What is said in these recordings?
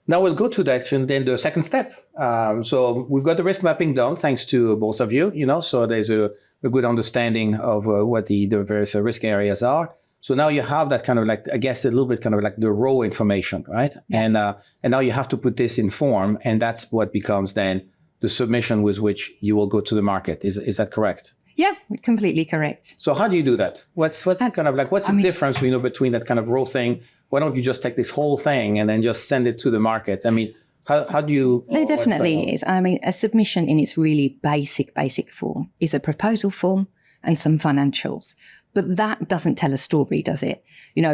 Now we'll go to then the second step. So we've got the risk mapping done, thanks to both of you. So there's a good understanding of what the various risk areas are. So now you have that kind of like, I guess, a little bit kind of like the raw information, right? Yeah. And now you have to put this in form, and that's what becomes then the submission with which you will go to the market. Is that correct? Yeah, completely correct. So how do you do that? What's kind of like, what's the difference, between that kind of raw thing? Why don't you just take this whole thing and then just send it to the market? I mean, how do you? There definitely is. I mean, a submission in its really basic form is a proposal form and some financials. But that doesn't tell a story, does it?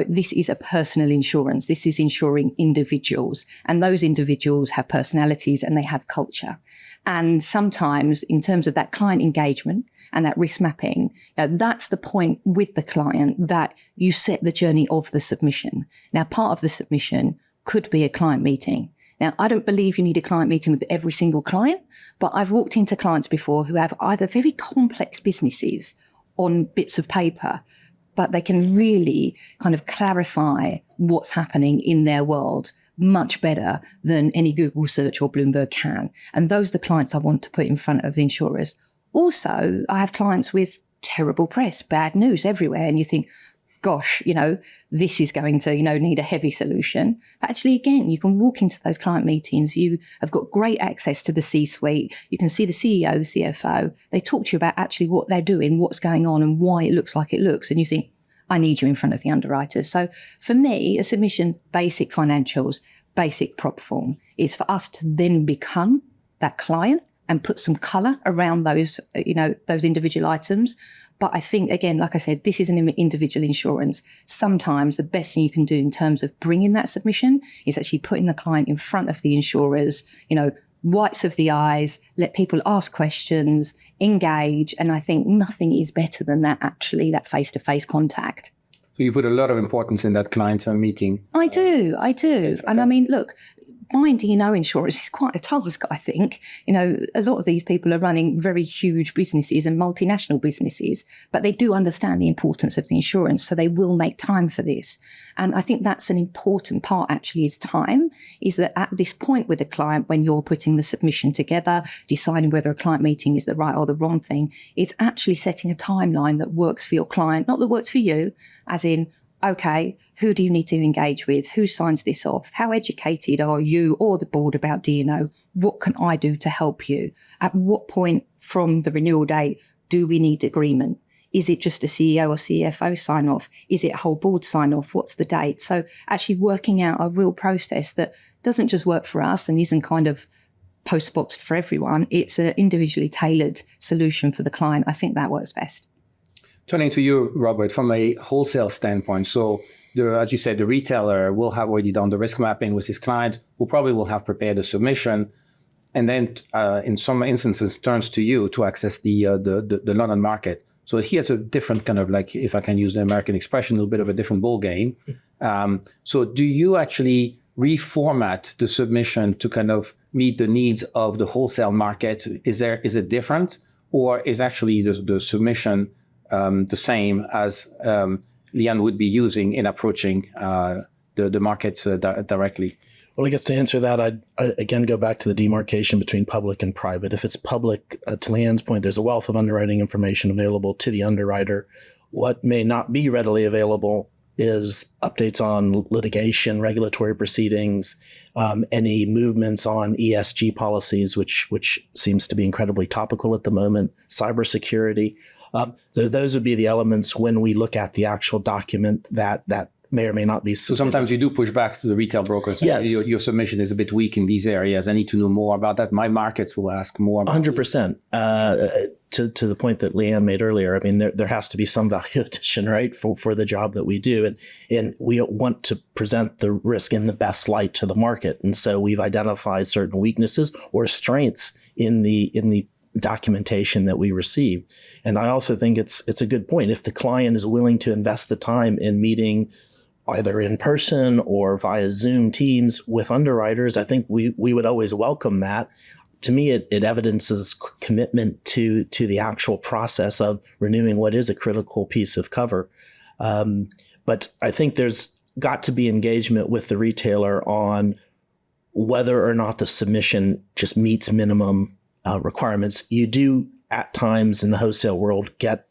This is a personal insurance. This is insuring individuals. And those individuals have personalities and they have culture. And sometimes in terms of that client engagement and that risk mapping, that's the point with the client that you set the journey of the submission. Now, part of the submission could be a client meeting. Now, I don't believe you need a client meeting with every single client, but I've walked into clients before who have either very complex businesses on bits of paper, but they can really kind of clarify what's happening in their world much better than any Google search or Bloomberg can. And those are the clients I want to put in front of the insurers. Also, I have clients with terrible press, bad news everywhere. And you think, gosh, this is going to, need a heavy solution. But actually, again, you can walk into those client meetings. You have got great access to the C-suite. You can see the CEO, the CFO. They talk to you about actually what they're doing, what's going on and why it looks like it looks. And you think, I need you in front of the underwriters. So for me, a submission, basic financials, basic prop form is for us to then become that client and put some colour around those, those individual items. But I think, again, like I said, this is an individual insurance. Sometimes the best thing you can do in terms of bringing that submission is actually putting the client in front of the insurers, whites of the eyes, let people ask questions, engage. And I think nothing is better than that, actually, that face-to-face contact. So you put a lot of importance in that client meeting. I do. Okay. And I mean, look, buying D&O insurance is quite a task, I think. A lot of these people are running very huge businesses and multinational businesses, but they do understand the importance of the insurance, so they will make time for this. And I think that's an important part, actually, is time, is that at this point with a client, when you're putting the submission together, deciding whether a client meeting is the right or the wrong thing, it's actually setting a timeline that works for your client, not that works for you, as in, okay, who do you need to engage with? Who signs this off? How educated are you or the board about D&O? What can I do to help you? At what point from the renewal date do we need agreement? Is it just a CEO or CFO sign off? Is it a whole board sign off? What's the date? So actually working out a real process that doesn't just work for us and isn't kind of post-boxed for everyone. It's an individually tailored solution for the client. I think that works best. Turning to you, Robert, from a wholesale standpoint. So, as you said, the retailer will have already done the risk mapping with his client, who probably will have prepared a submission, and then in some instances turns to you to access the London market. So here it's a different kind of, like, if I can use the American expression, a little bit of a different ball game. So do you actually reformat the submission to kind of meet the needs of the wholesale market? Is it different, or is actually the submission the same as Leanne would be using in approaching the markets directly? Well, I guess to answer that, I'd again go back to the demarcation between public and private. If it's public, to Leanne's point, there's a wealth of underwriting information available to the underwriter. What may not be readily available is updates on litigation, regulatory proceedings, any movements on ESG policies, which seems to be incredibly topical at the moment, cybersecurity. Those would be the elements when we look at the actual document that may or may not be submitted. So sometimes you do push back to the retail brokers. Yes. Your submission is a bit weak in these areas. I need to know more about that. My markets will ask more about 100%. To the point that Leanne made earlier, I mean, there has to be some value addition, right, for the job that we do. And we want to present the risk in the best light to the market. And so we've identified certain weaknesses or strengths in the documentation that we receive. And I also think it's a good point. If the client is willing to invest the time in meeting either in person or via Zoom Teams with underwriters, I think we would always welcome that. To me, it evidences commitment to the actual process of renewing what is a critical piece of cover. But I think there's got to be engagement with the retailer on whether or not the submission just meets minimum requirements. You do at times in the wholesale world get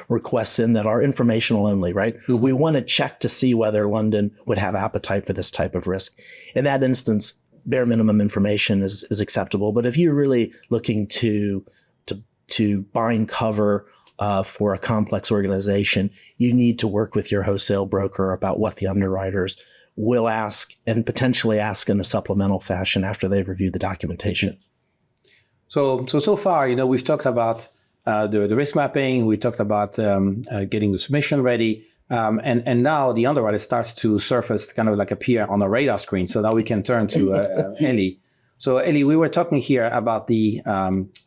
requests in that are informational only, right? Mm-hmm. We want to check to see whether London would have appetite for this type of risk. In that instance, bare minimum information is acceptable. But if you're really looking to bind cover for a complex organization, you need to work with your wholesale broker about what the underwriters will ask and potentially ask in a supplemental fashion after they've reviewed the documentation. So far, we've talked about the risk mapping. We talked about getting the submission ready. And now the underwriter starts to surface, kind of like appear on a radar screen. So now we can turn to Ellie. So Ellie, we were talking here about the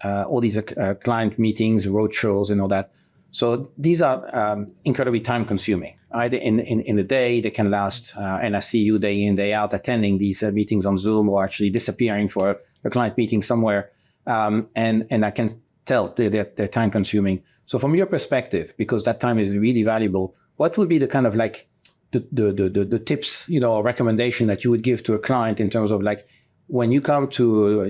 all these client meetings, roadshows, and all that. So these are incredibly time consuming. Right? In the day, they can last, and I see you day in, day out attending these meetings on Zoom or actually disappearing for a client meeting somewhere. And I can tell they're time consuming. So from your perspective, because that time is really valuable, what would be the kind of like the tips, or recommendation that you would give to a client in terms of like, when you come to,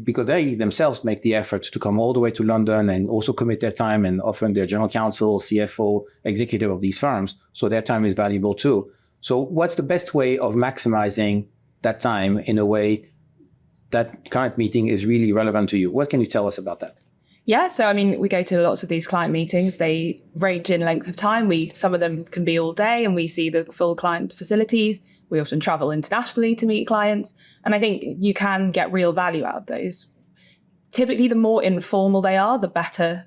because they themselves make the effort to come all the way to London and also commit their time, and often their general counsel, CFO, executive of these firms. So their time is valuable too. So what's the best way of maximizing that time in a way that client meeting is really relevant to you? What can you tell us about that? Yeah, so I mean, we go to lots of these client meetings. They range in length of time. Some of them can be all day, and we see the full client facilities. We often travel internationally to meet clients. And I think you can get real value out of those. Typically, the more informal they are, the better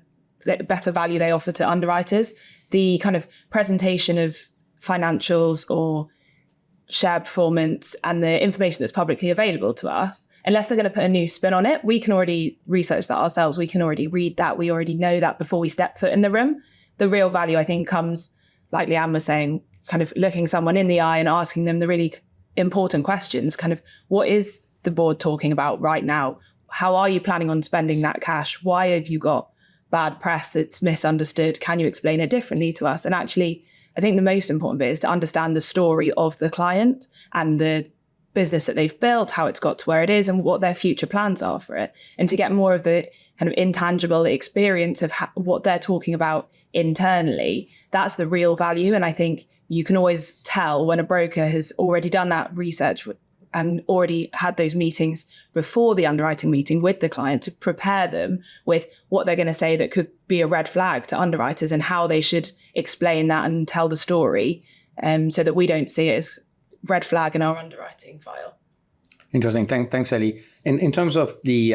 value they offer to underwriters. The kind of presentation of financials or share performance and the information that's publicly available to us, unless they're going to put a new spin on it, we can already research that ourselves. We can already read that. We already know that before we step foot in the room. The real value, I think, comes, like Leanne was saying, kind of looking someone in the eye and asking them the really important questions, kind of, what is the board talking about right now? How are you planning on spending that cash? Why have you got bad press that's misunderstood? Can you explain it differently to us? And actually, I think the most important bit is to understand the story of the client and the business that they've built, how it's got to where it is, and what their future plans are for it. And to get more of the kind of intangible experience of what they're talking about internally, that's the real value. And I think you can always tell when a broker has already done that research and already had those meetings before the underwriting meeting with the client to prepare them with what they're going to say that could be a red flag to underwriters and how they should explain that and tell the story, so that we don't see it as red flag in our underwriting file. Interesting. Thanks, Ellie. In terms of the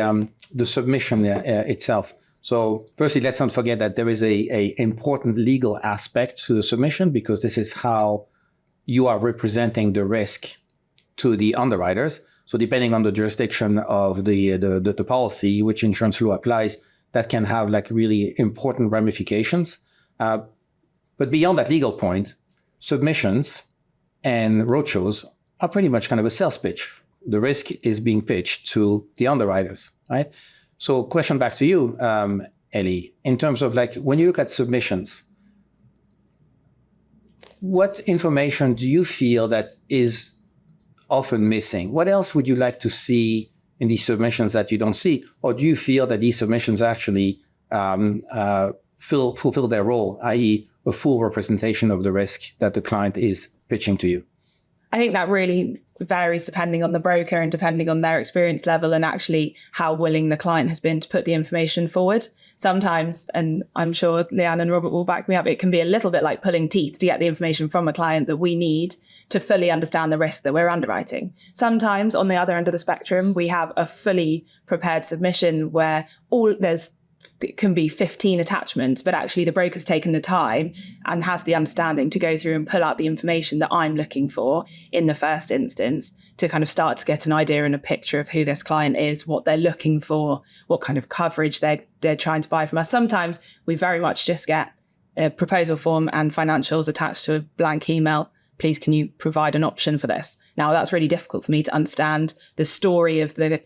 submission itself, so firstly, let's not forget that there is a important legal aspect to the submission, because this is how you are representing the risk to the underwriters. So depending on the jurisdiction of the policy, which insurance law applies, that can have like really important ramifications. But beyond that legal point, submissions and roadshows are pretty much kind of a sales pitch. The risk is being pitched to the underwriters, right? So question back to you, Ellie, in terms of like, when you look at submissions, what information do you feel that is often missing? What else would you like to see in these submissions that you don't see? Or do you feel that these submissions actually fulfill their role, i.e. a full representation of the risk that the client is pitching to you? I think that really varies depending on the broker and depending on their experience level and actually how willing the client has been to put the information forward. Sometimes, and I'm sure Leanne and Robert will back me up, it can be a little bit like pulling teeth to get the information from a client that we need to fully understand the risk that we're underwriting. Sometimes on the other end of the spectrum, we have a fully prepared submission where it can be 15 attachments, but actually the broker's taken the time and has the understanding to go through and pull out the information that I'm looking for in the first instance to kind of start to get an idea and a picture of who this client is, what they're looking for, what kind of coverage they're trying to buy from us. Sometimes we very much just get a proposal form and financials attached to a blank email. Please, can you provide an option for this? Now, that's really difficult for me to understand the story of the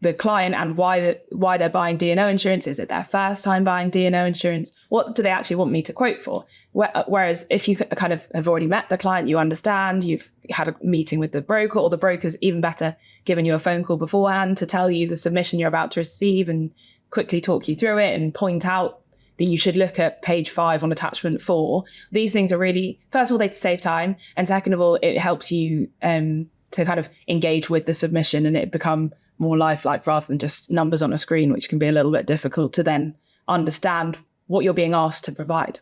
the client and why they're buying D&O insurance. Is it their first time buying D&O insurance? What do they actually want me to quote for? Whereas if you kind of have already met the client, you understand, you've had a meeting with the broker, or the broker's even better given you a phone call beforehand to tell you the submission you're about to receive and quickly talk you through it and point out that you should look at page 5 on attachment 4. These things are really, first of all, they save time. And second of all, it helps you to kind of engage with the submission and it become more lifelike rather than just numbers on a screen, which can be a little bit difficult to then understand what you're being asked to provide.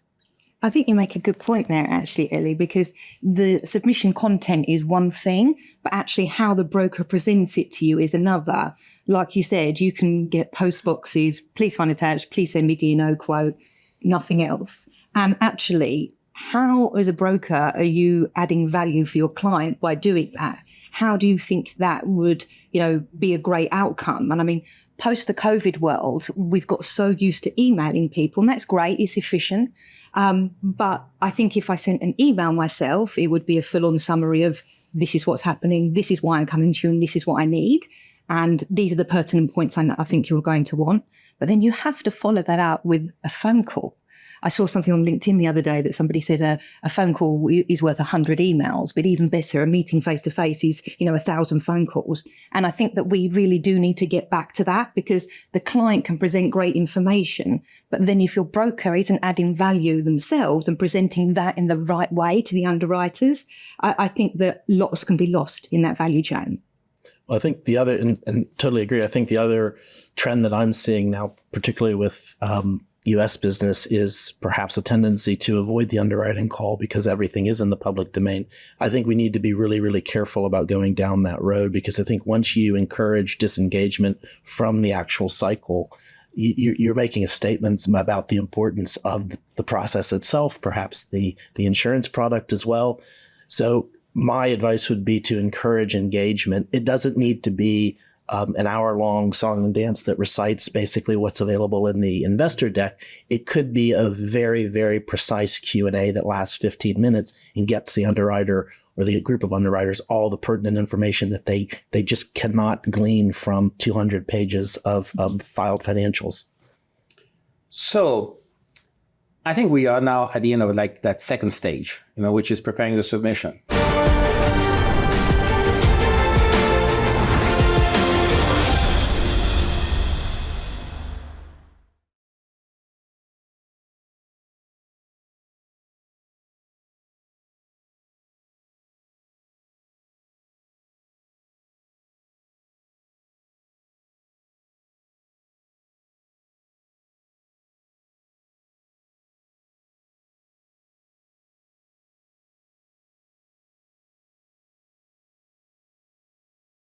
I think you make a good point there, actually, Ellie, because the submission content is one thing, but actually how the broker presents it to you is another. Like you said, you can get post boxes, please find attached, please send me D&O quote, nothing else. And actually, how, as a broker, are you adding value for your client by doing that? How do you think that would, be a great outcome? And I mean, post the COVID world, we've got so used to emailing people, and that's great, it's efficient. But I think if I sent an email myself, it would be a full-on summary of this is what's happening, this is why I'm coming to you, and this is what I need. And these are the pertinent points I think you're going to want. But then you have to follow that up with a phone call. I saw something on LinkedIn the other day that somebody said a phone call is worth 100 emails, but even better, a meeting face-to-face is, 1,000 phone calls. And I think that we really do need to get back to that, because the client can present great information, but then if your broker isn't adding value themselves and presenting that in the right way to the underwriters, I think that lots can be lost in that value chain. Well, I think the other, and totally agree, I think the other trend that I'm seeing now, particularly with U.S. business, is perhaps a tendency to avoid the underwriting call because everything is in the public domain. I think we need to be really, really careful about going down that road, because I think once you encourage disengagement from the actual cycle, you're making a statement about the importance of the process itself, perhaps the insurance product as well. So my advice would be to encourage engagement. It doesn't need to be an hour-long song and dance that recites basically what's available in the investor deck. It could be a very, very precise Q&A that lasts 15 minutes and gets the underwriter or the group of underwriters all the pertinent information that they just cannot glean from 200 pages of filed financials. So I think we are now at the end of that second stage, which is preparing the submission.